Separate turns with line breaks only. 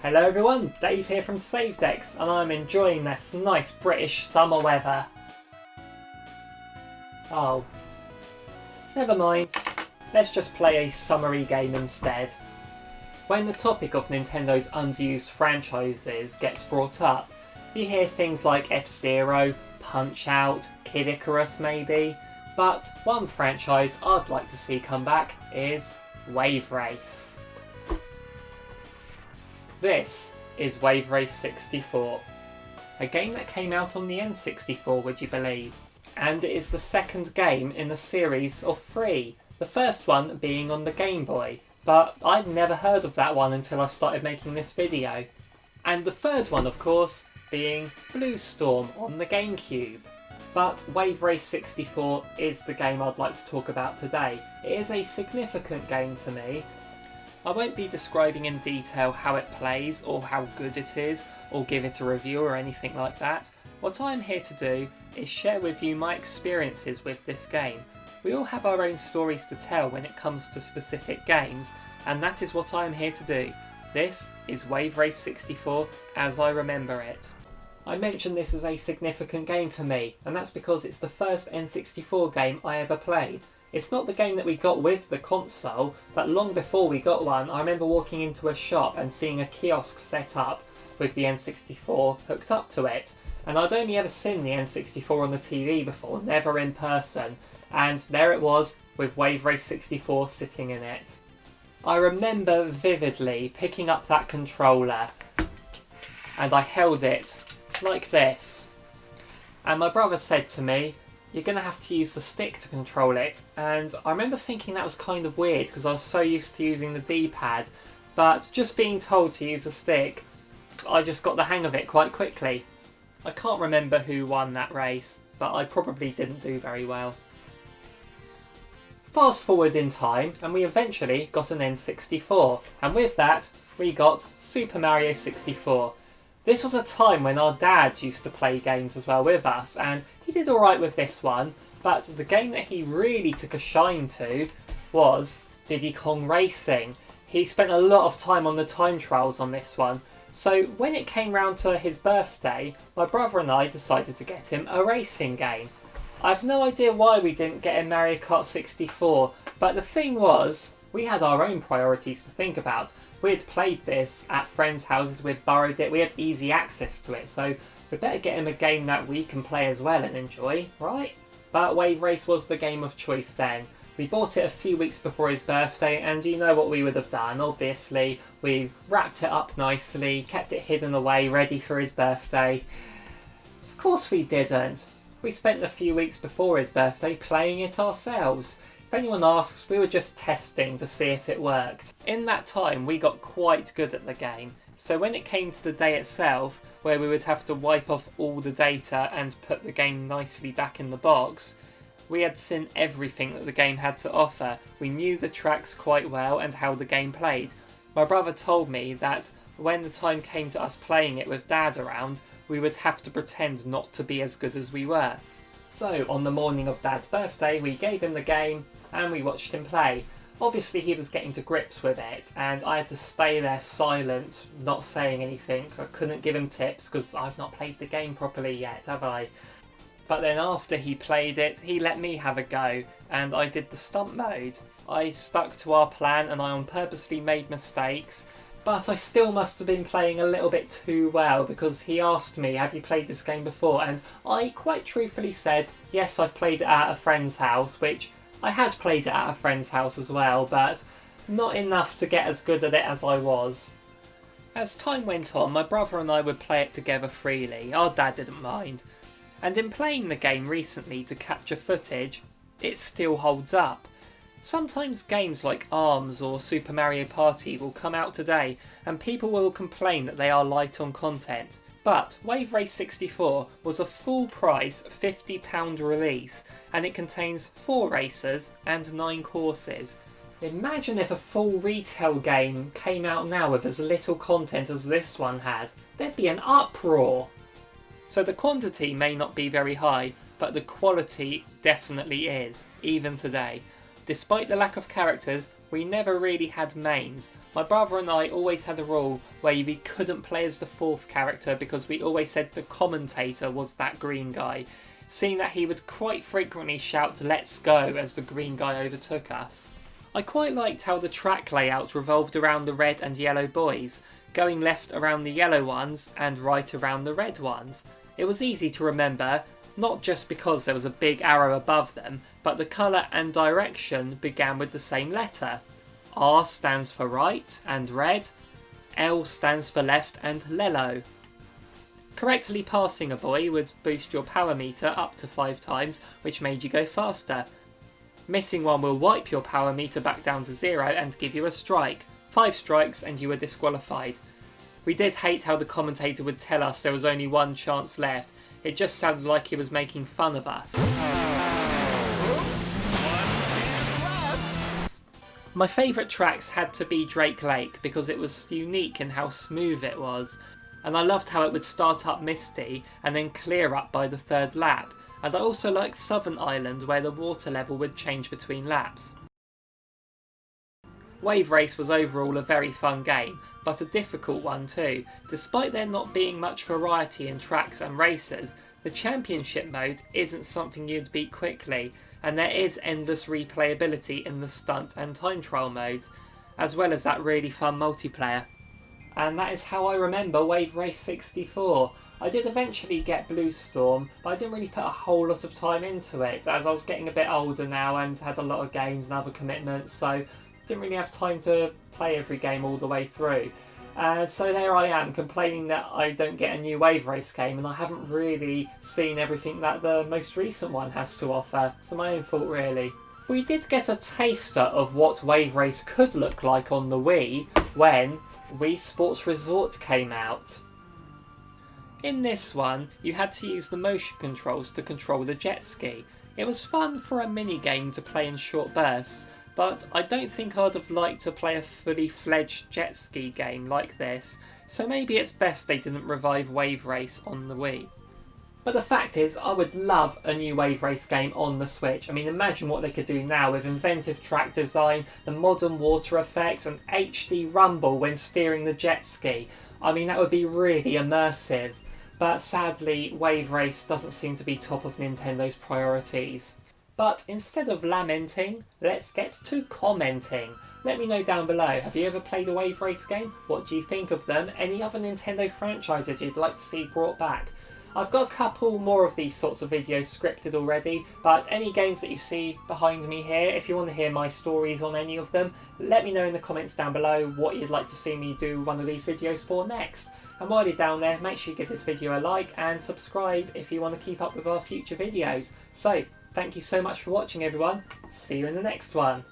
Hello everyone, Dave here from SaveDex, and I'm enjoying this nice British summer weather. Oh, never mind, let's just play a summery game instead. When the topic of Nintendo's unused franchises gets brought up, you hear things like F-Zero, Punch-Out, Kid Icarus maybe, but one franchise I'd like to see come back is Wave Race. This is Wave Race 64, a game that came out on the N64, would you believe? And it is the second game in the series of 3, the first one being on the Game Boy, but I'd never heard of that one until I started making this video. And the third one, of course, being Blue Storm on the GameCube. But Wave Race 64 is the game I'd like to talk about today. It is a significant game to me. I won't be describing in detail how it plays or how good it is or give it a review or anything like that. What I'm here to do is share with you my experiences with this game. We all have our own stories to tell when it comes to specific games, and that is what I'm here to do. This is Wave Race 64 as I remember it. I mentioned this as a significant game for me, and that's because it's the first N64 game I ever played. It's not the game that we got with the console, but long before we got one, I remember walking into a shop and seeing a kiosk set up with the N64 hooked up to it. And I'd only ever seen the N64 on the TV before, never in person, and there it was with Wave Race 64 sitting in it. I remember vividly picking up that controller and I held it like this. And my brother said to me, "You're going to have to use the stick to control it," and I remember thinking that was kind of weird because I was so used to using the D-pad, but just being told to use the stick, I just got the hang of it quite quickly. I can't remember who won that race, but I probably didn't do very well. Fast forward in time and we eventually got an N64, and with that we got Super Mario 64. This was a time when our dad used to play games as well with us, and he did alright with this one, but the game that he really took a shine to was Diddy Kong Racing. He spent a lot of time on the time trials on this one, so when it came round to his birthday, my brother and I decided to get him a racing game. I've no idea why we didn't get him Mario Kart 64, but the thing was, we had our own priorities to think about. We'd played this at friends' houses, we'd borrowed it, we had easy access to it, so we better get him a game that we can play as well and enjoy, right? But Wave Race was the game of choice then. We bought it a few weeks before his birthday, and you know what we would have done, obviously. We wrapped it up nicely, kept it hidden away, ready for his birthday. Of course we didn't. We spent a few weeks before his birthday playing it ourselves. If anyone asks, we were just testing to see if it worked. In that time, we got quite good at the game, so when it came to the day itself, where we would have to wipe off all the data and put the game nicely back in the box, we had seen everything that the game had to offer. We knew the tracks quite well and how the game played. My brother told me that when the time came to us playing it with Dad around, we would have to pretend not to be as good as we were. So on the morning of Dad's birthday, we gave him the game and we watched him play. Obviously he was getting to grips with it, and I had to stay there silent, not saying anything. I couldn't give him tips because I've not played the game properly yet, have I? But then after he played it, he let me have a go, and I did the stunt mode. I stuck to our plan and I purposely made mistakes, but I still must have been playing a little bit too well because he asked me, "Have you played this game before?" And I quite truthfully said, "Yes, I've played it at a friend's house," which I had played it at a friend's house as well, but not enough to get as good at it as I was. As time went on, my brother and I would play it together freely. Our dad didn't mind. And in playing the game recently to capture footage, it still holds up. Sometimes games like ARMS or Super Mario Party will come out today and people will complain that they are light on content. But Wave Race 64 was a full price £50 release, and it contains 4 races and 9 courses. Imagine if a full retail game came out now with as little content as this one has. There'd be an uproar. So the quantity may not be very high, but the quality definitely is, even today. Despite the lack of characters, we never really had mains. My brother and I always had a rule where we couldn't play as the fourth character because we always said the commentator was that green guy, seeing that he would quite frequently shout "let's go" as the green guy overtook us. I quite liked how the track layout revolved around the red and yellow boys, going left around the yellow ones and right around the red ones. It was easy to remember, not just because there was a big arrow above them, but the colour and direction began with the same letter. R stands for right and red, L stands for left and yellow. Correctly passing a boy would boost your power meter up to 5 times, which made you go faster. Missing one will wipe your power meter back down to 0 and give you a strike. 5 strikes and you were disqualified. We did hate how the commentator would tell us there was only one chance left. It just sounded like he was making fun of us. My favourite tracks had to be Drake Lake because it was unique in how smooth it was, and I loved how it would start up misty and then clear up by the 3rd lap, and I also liked Southern Island where the water level would change between laps. Wave Race was overall a very fun game, but a difficult one too. Despite there not being much variety in tracks and races, the championship mode isn't something you'd beat quickly, and there is endless replayability in the stunt and time trial modes, as well as that really fun multiplayer. And that is how I remember Wave Race 64. I did eventually get Blue Storm, but I didn't really put a whole lot of time into it, as I was getting a bit older now and had a lot of games and other commitments, so didn't really have time to play every game all the way through. So there I am, complaining that I don't get a new Wave Race game, and I haven't really seen everything that the most recent one has to offer. It's my own fault really. We did get a taster of what Wave Race could look like on the Wii when Wii Sports Resort came out. In this one, you had to use the motion controls to control the jet ski. It was fun for a mini game to play in short bursts, but I don't think I'd have liked to play a fully fledged jet ski game like this, so maybe it's best they didn't revive Wave Race on the Wii. But the fact is, I would love a new Wave Race game on the Switch. I mean, imagine what they could do now with inventive track design, the modern water effects, and HD rumble when steering the jet ski. I mean, that would be really immersive. But sadly, Wave Race doesn't seem to be top of Nintendo's priorities. But instead of lamenting, let's get to commenting. Let me know down below, have you ever played a Wave Race game? What do you think of them? Any other Nintendo franchises you'd like to see brought back? I've got a couple more of these sorts of videos scripted already, but any games that you see behind me here, if you want to hear my stories on any of them, let me know in the comments down below what you'd like to see me do one of these videos for next. And while you're down there, make sure you give this video a like and subscribe if you want to keep up with our future videos. So, thank you so much for watching everyone, see you in the next one.